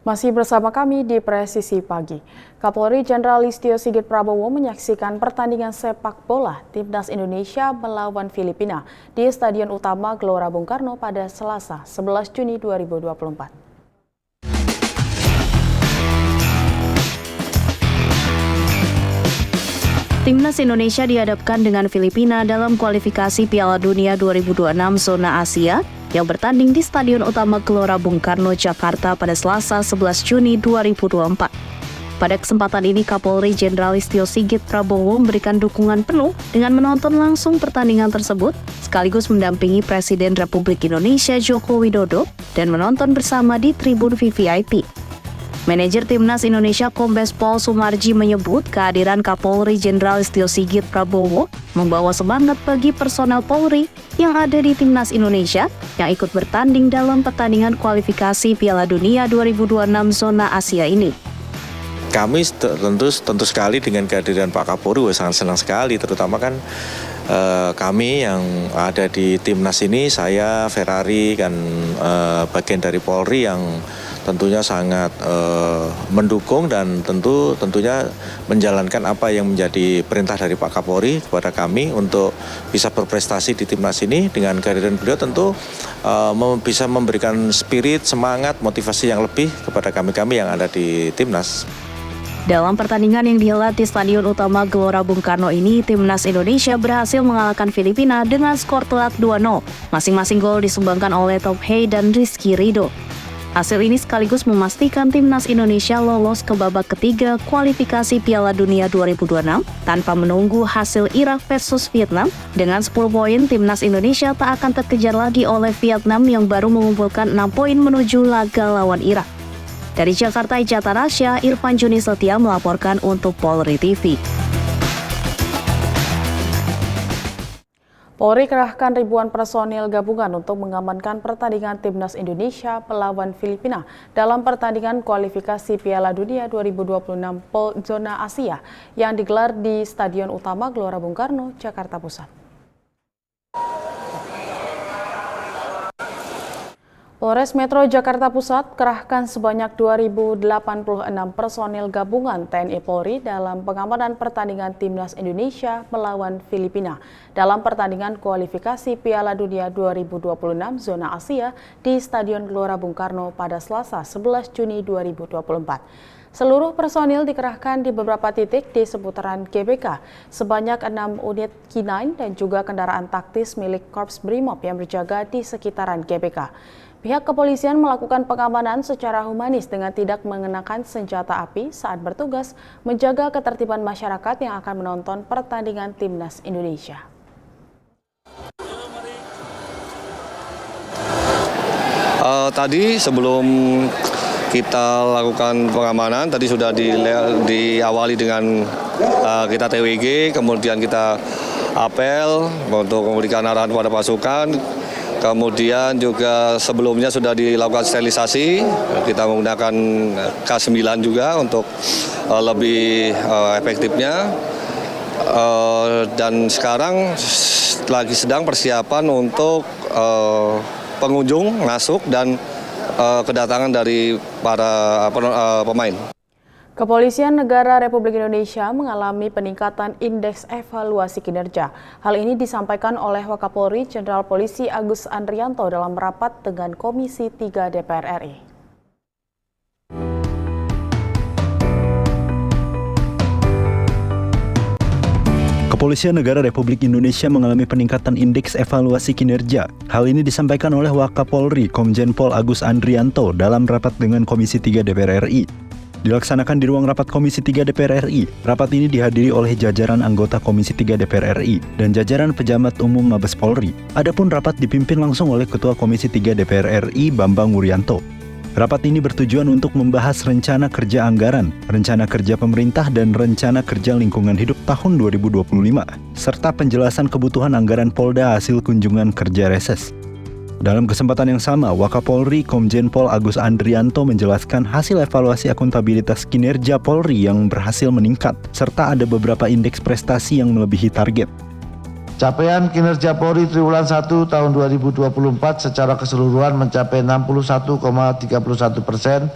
Masih bersama kami di Presisi Pagi. Kapolri Jenderal Listio Sigit Prabowo menyaksikan pertandingan sepak bola Timnas Indonesia melawan Filipina di Stadion Utama Gelora Bung Karno pada Selasa 11 Juni 2024. Timnas Indonesia dihadapkan dengan Filipina dalam kualifikasi Piala Dunia 2026 zona Asia yang bertanding di Stadion Utama Gelora Bung Karno, Jakarta pada Selasa 11 Juni 2024. Pada kesempatan ini, Kapolri Jenderal Listio Sigit Prabowo memberikan dukungan penuh dengan menonton langsung pertandingan tersebut, sekaligus mendampingi Presiden Republik Indonesia Joko Widodo dan menonton bersama di tribun VVIP. Manajer Timnas Indonesia Kombes Pol Sumarji menyebut kehadiran Kapolri Jenderal Listio Sigit Prabowo membawa semangat bagi personel Polri yang ada di Timnas Indonesia yang ikut bertanding dalam pertandingan kualifikasi Piala Dunia 2026 zona Asia ini. Kami tentu sekali dengan kehadiran Pak Kapolri sangat senang sekali, terutama kan kami yang ada di Timnas ini, saya, Ferrari, kan bagian dari Polri yang tentunya sangat mendukung dan tentunya menjalankan apa yang menjadi perintah dari Pak Kapolri kepada kami untuk bisa berprestasi di Timnas ini. Dengan kehadiran beliau tentu bisa memberikan spirit, semangat, motivasi yang lebih kepada kami-kami yang ada di Timnas. Dalam pertandingan yang dihelat di Stadion Utama Gelora Bung Karno ini, Timnas Indonesia berhasil mengalahkan Filipina dengan skor telak 2-0. Masing-masing gol disumbangkan oleh Top Hei dan Rizky Ridho. Hasil ini sekaligus memastikan Timnas Indonesia lolos ke babak ketiga kualifikasi Piala Dunia 2026 tanpa menunggu hasil Irak versus Vietnam. Dengan 10 poin, Timnas Indonesia tak akan terkejar lagi oleh Vietnam yang baru mengumpulkan 6 poin menuju laga lawan Irak. Dari Jakarta, Jatarasya, Irfan Juni Setia melaporkan untuk Polri TV. Polri kerahkan ribuan personil gabungan untuk mengamankan pertandingan Timnas Indonesia melawan Filipina dalam pertandingan kualifikasi Piala Dunia 2026 zona Asia yang digelar di Stadion Utama Gelora Bung Karno, Jakarta Pusat. Polres Metro Jakarta Pusat kerahkan sebanyak 2.086 personil gabungan TNI Polri dalam pengamanan pertandingan Timnas Indonesia melawan Filipina dalam pertandingan kualifikasi Piala Dunia 2026 zona Asia di Stadion Gelora Bung Karno pada Selasa 11 Juni 2024. Seluruh personil dikerahkan di beberapa titik di seputaran GBK, sebanyak 6 unit K9 dan juga kendaraan taktis milik Korps Brimob yang berjaga di sekitaran GBK. Pihak kepolisian melakukan pengamanan secara humanis dengan tidak mengenakan senjata api saat bertugas menjaga ketertiban masyarakat yang akan menonton pertandingan Timnas Indonesia. Tadi sebelum kita lakukan pengamanan, tadi sudah diawali dengan kita TWG, kemudian kita apel untuk memberikan arahan kepada pasukan. Kemudian juga sebelumnya sudah dilakukan sterilisasi, kita menggunakan K9 juga untuk lebih efektifnya. Dan sekarang lagi sedang persiapan untuk pengunjung masuk dan kedatangan dari para pemain. Kepolisian Negara Republik Indonesia mengalami peningkatan indeks evaluasi kinerja. Hal ini disampaikan oleh Wakapolri Jenderal Polisi Agus Andrianto dalam rapat dengan Komisi 3 DPR RI. Kepolisian Negara Republik Indonesia mengalami peningkatan indeks evaluasi kinerja. Hal ini disampaikan oleh Wakapolri Komjen Pol Agus Andrianto dalam rapat dengan Komisi 3 DPR RI. Dilaksanakan di ruang rapat Komisi 3 DPR RI. Rapat ini dihadiri oleh jajaran anggota Komisi 3 DPR RI dan jajaran Pejabat Umum Mabes Polri. Adapun rapat dipimpin langsung oleh Ketua Komisi 3 DPR RI Bambang Wuryanto. Rapat ini bertujuan untuk membahas rencana kerja anggaran, rencana kerja pemerintah dan rencana kerja lingkungan hidup tahun 2025, serta penjelasan kebutuhan anggaran Polda hasil kunjungan kerja reses. Dalam kesempatan yang sama, Wakapolri Komjen Pol Agus Andrianto menjelaskan hasil evaluasi akuntabilitas kinerja Polri yang berhasil meningkat, serta ada beberapa indeks prestasi yang melebihi target. Capaian kinerja Polri triwulan 1 tahun 2024 secara keseluruhan mencapai 61,31%,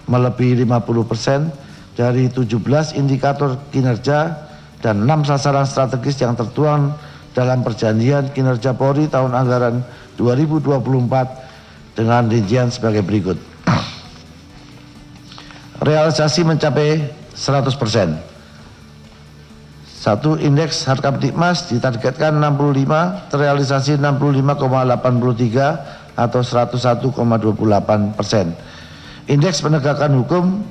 melebihi 50% dari 17 indikator kinerja dan 6 sasaran strategis yang tertuang dalam perjanjian kinerja Polri tahun anggaran 2024 dengan rincian sebagai berikut. Realisasi mencapai 100%. 1. Indeks Harkamtibmas ditargetkan 65, terrealisasi 65,83 atau 101,28%. Indeks penegakan hukum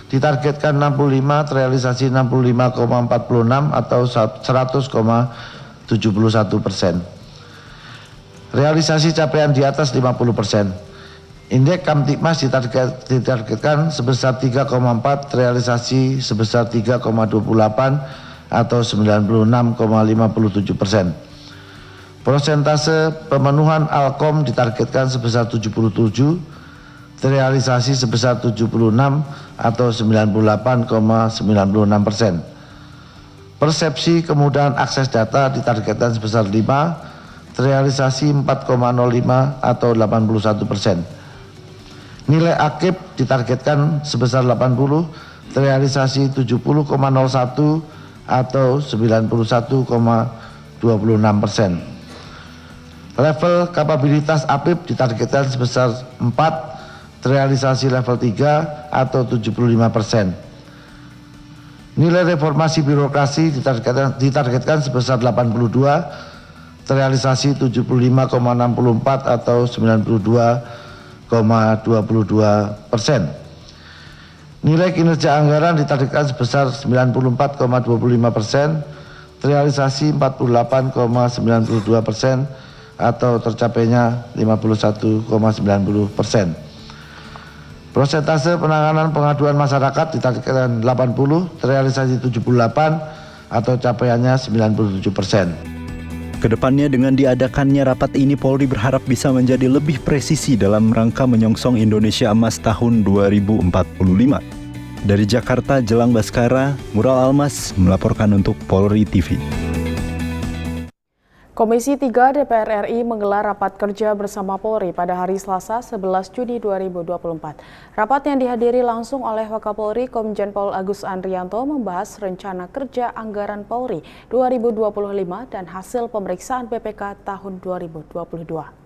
ditargetkan 65, terrealisasi 65,46 atau 100,71%. Realisasi capaian di atas 50%. Indeks Kamtibmas ditargetkan sebesar 3,4, realisasi sebesar 3,28 atau 96,57%. Persentase pemenuhan Alkom ditargetkan sebesar 77, terrealisasi sebesar 76 atau 98,96%. Persepsi kemudahan akses data ditargetkan sebesar 5, terrealisasi 4,05 atau 81%. Nilai AKIP ditargetkan sebesar 80, terrealisasi 70,01 atau 91,26%. Level kapabilitas APIP ditargetkan sebesar 4, terrealisasi level 3 atau 75%. Nilai reformasi birokrasi ditargetkan sebesar 82, terrealisasi 75,64 atau 92,22%. Nilai kinerja anggaran ditargetkan sebesar 94,25%, terrealisasi 48,92% atau tercapainya 51,90%. Persentase penanganan pengaduan masyarakat ditargetkan 80, terrealisasi 78 atau capaiannya 97%. Kedepannya dengan diadakannya rapat ini, Polri berharap bisa menjadi lebih presisi dalam rangka menyongsong Indonesia Emas tahun 2045. Dari Jakarta, Jelang Baskara, Mural Almas melaporkan untuk Polri TV. Komisi 3 DPR RI menggelar rapat kerja bersama Polri pada hari Selasa 11 Juni 2024. Rapat yang dihadiri langsung oleh Wakapolri Komjen Pol Agus Andrianto membahas rencana kerja anggaran Polri 2025 dan hasil pemeriksaan BPK tahun 2022.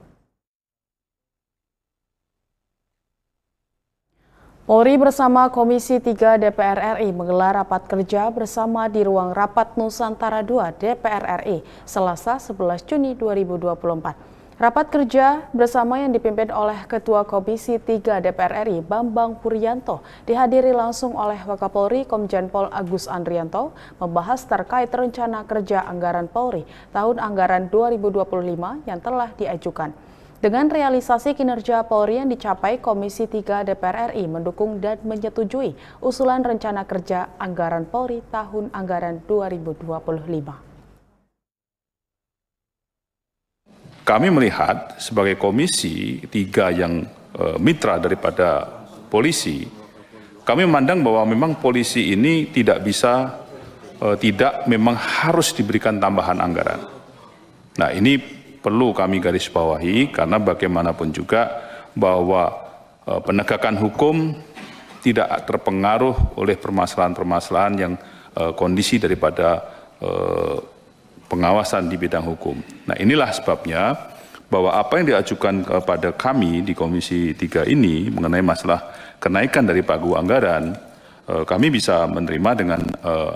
Polri bersama Komisi 3 DPR RI menggelar rapat kerja bersama di ruang rapat Nusantara II DPR RI Selasa 11 Juni 2024. Rapat kerja bersama yang dipimpin oleh Ketua Komisi 3 DPR RI Bambang Puryanto dihadiri langsung oleh Wakapolri Komjen Pol Agus Andrianto membahas terkait rencana kerja anggaran Polri tahun anggaran 2025 yang telah diajukan. Dengan realisasi kinerja Polri yang dicapai, Komisi 3 DPR RI mendukung dan menyetujui usulan rencana kerja anggaran Polri tahun anggaran 2025. Kami melihat sebagai Komisi 3 yang mitra daripada polisi, kami memandang bahwa memang polisi ini tidak memang harus diberikan tambahan anggaran. Nah, ini perlu kami garis bawahi karena bagaimanapun juga bahwa penegakan hukum tidak terpengaruh oleh permasalahan-permasalahan yang kondisi daripada pengawasan di bidang hukum. Nah, inilah sebabnya bahwa apa yang diajukan kepada kami di Komisi 3 ini mengenai masalah kenaikan dari pagu anggaran, kami bisa menerima dengan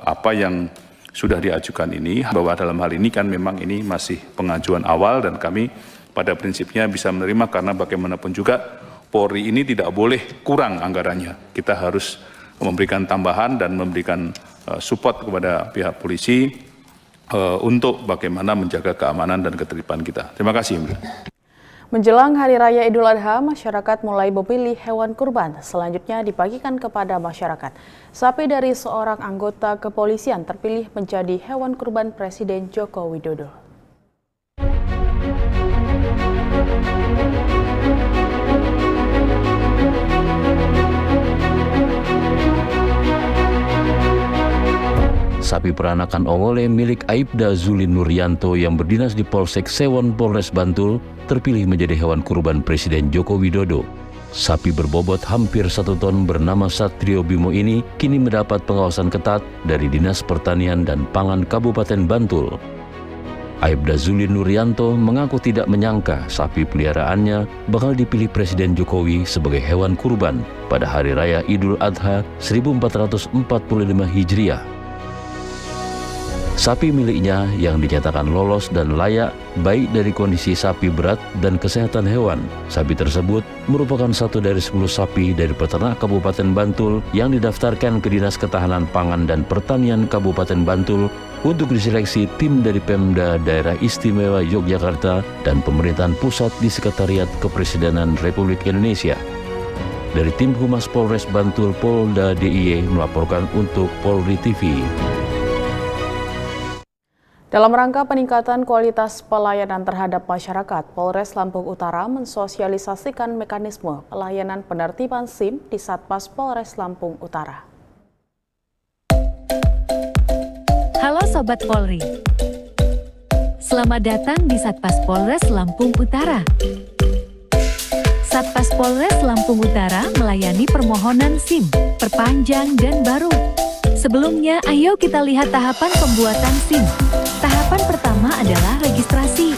apa yang sudah diajukan ini, bahwa dalam hal ini kan memang ini masih pengajuan awal dan kami pada prinsipnya bisa menerima karena bagaimanapun juga Polri ini tidak boleh kurang anggarannya. Kita harus memberikan tambahan dan memberikan support kepada pihak polisi untuk bagaimana menjaga keamanan dan ketertiban kita. Terima kasih. Menjelang Hari Raya Idul Adha, masyarakat mulai memilih hewan kurban selanjutnya dibagikan kepada masyarakat. Sapi dari seorang anggota kepolisian terpilih menjadi hewan kurban Presiden Joko Widodo. Sapi peranakan Ongole milik Aibda Zulin Nuryanto yang berdinas di Polsek Sewon, Polres Bantul, terpilih menjadi hewan kurban Presiden Joko Widodo. Sapi berbobot hampir 1 ton bernama Satrio Bimo ini kini mendapat pengawasan ketat dari Dinas Pertanian dan Pangan Kabupaten Bantul. Aibda Zulin Nuryanto mengaku tidak menyangka sapi peliharaannya bakal dipilih Presiden Jokowi sebagai hewan kurban pada Hari Raya Idul Adha 1445 Hijriah. Sapi miliknya yang dinyatakan lolos dan layak baik dari kondisi sapi berat dan kesehatan hewan. Sapi tersebut merupakan 1 dari 10 sapi dari peternak Kabupaten Bantul yang didaftarkan ke Dinas Ketahanan Pangan dan Pertanian Kabupaten Bantul untuk diseleksi tim dari Pemda Daerah Istimewa Yogyakarta dan pemerintahan pusat di Sekretariat Kepresidenan Republik Indonesia. Dari tim Humas Polres Bantul, Polda DIY melaporkan untuk Polri TV. Dalam rangka peningkatan kualitas pelayanan terhadap masyarakat, Polres Lampung Utara mensosialisasikan mekanisme pelayanan penertiban SIM di Satpas Polres Lampung Utara. Halo Sobat Polri, selamat datang di Satpas Polres Lampung Utara. Satpas Polres Lampung Utara melayani permohonan SIM, perpanjang dan baru. Sebelumnya, ayo kita lihat tahapan pembuatan SIM. Tahapan pertama adalah registrasi.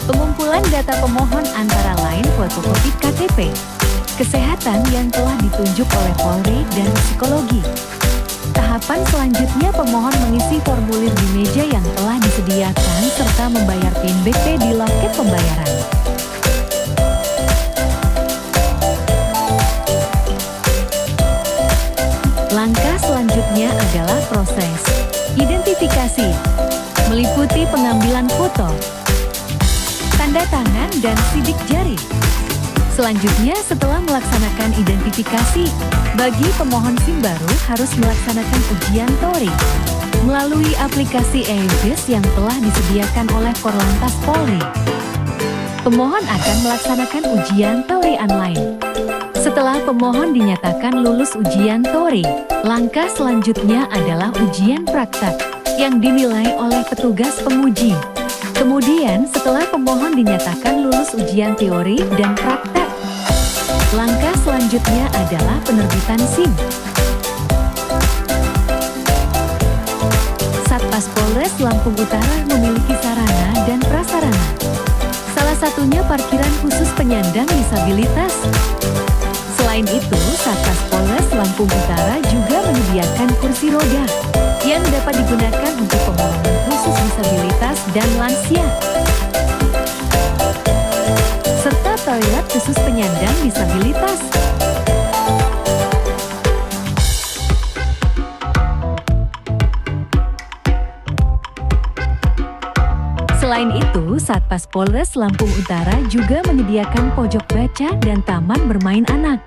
Pengumpulan data pemohon antara lain fotokopi KTP, kesehatan yang telah ditunjuk oleh Polri, dan psikologi. Tahapan selanjutnya pemohon mengisi formulir di meja yang telah disediakan serta membayar PIN BP di loket pembayaran. Langkah selanjutnya adalah proses identifikasi, meliputi pengambilan foto, tanda tangan, dan sidik jari. Selanjutnya, setelah melaksanakan identifikasi, bagi pemohon SIM baru harus melaksanakan ujian teori melalui aplikasi e-VIS yang telah disediakan oleh Korlantas Polri. Pemohon akan melaksanakan ujian teori online. Setelah pemohon dinyatakan lulus ujian teori, langkah selanjutnya adalah ujian praktek yang dinilai oleh petugas penguji. Kemudian, setelah pemohon dinyatakan lulus ujian teori dan praktek, langkah selanjutnya adalah penerbitan SIM. Satpas Polres Lampung Utara memiliki sarana dan prasarana. Salah satunya parkiran khusus penyandang disabilitas. Selain itu, Satpas Polres Lampung Utara juga menyediakan kursi roda yang dapat digunakan untuk pengembangan khusus disabilitas dan lansia, serta toilet khusus penyandang disabilitas. Selain itu, Satpas Polres Lampung Utara juga menyediakan pojok baca dan taman bermain anak,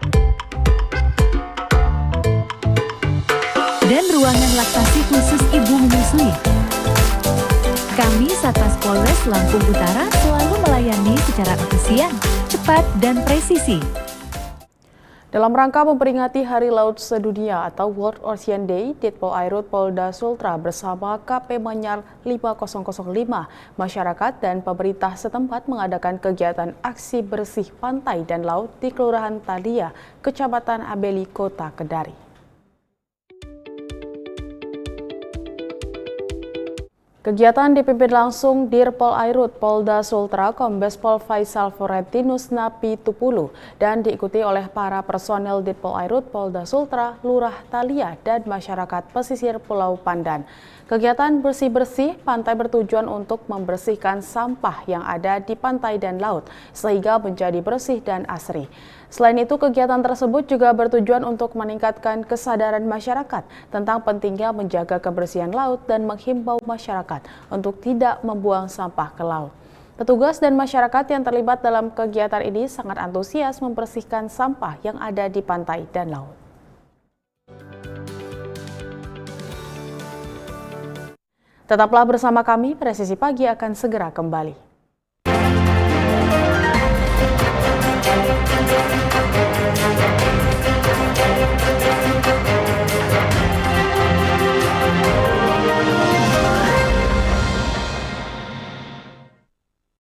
dan ruangan laktasi khusus ibu menyusui. Kami Satpas Polres Lampung Utara selalu melayani secara efisien, cepat, dan presisi. Dalam rangka memperingati Hari Laut Sedunia atau World Ocean Day, Ditpol Airut Polda Sultra bersama KP Manyar 5005, masyarakat dan pemerintah setempat mengadakan kegiatan aksi bersih pantai dan laut di Kelurahan Thalia, Kecamatan Abeli, Kota Kendari. Kegiatan dipimpin langsung Dirpol Airut Polda Sultra Kombes Pol Faisal Forentinus Napi Tupulu dan diikuti oleh para personel Ditpol Airut Polda Sultra, Lurah Thalia, dan masyarakat pesisir Pulau Pandan. Kegiatan bersih-bersih pantai bertujuan untuk membersihkan sampah yang ada di pantai dan laut sehingga menjadi bersih dan asri. Selain itu, kegiatan tersebut juga bertujuan untuk meningkatkan kesadaran masyarakat tentang pentingnya menjaga kebersihan laut dan menghimbau masyarakat untuk tidak membuang sampah ke laut. Petugas dan masyarakat yang terlibat dalam kegiatan ini sangat antusias membersihkan sampah yang ada di pantai dan laut. Tetaplah bersama kami, Presisi Pagi akan segera kembali.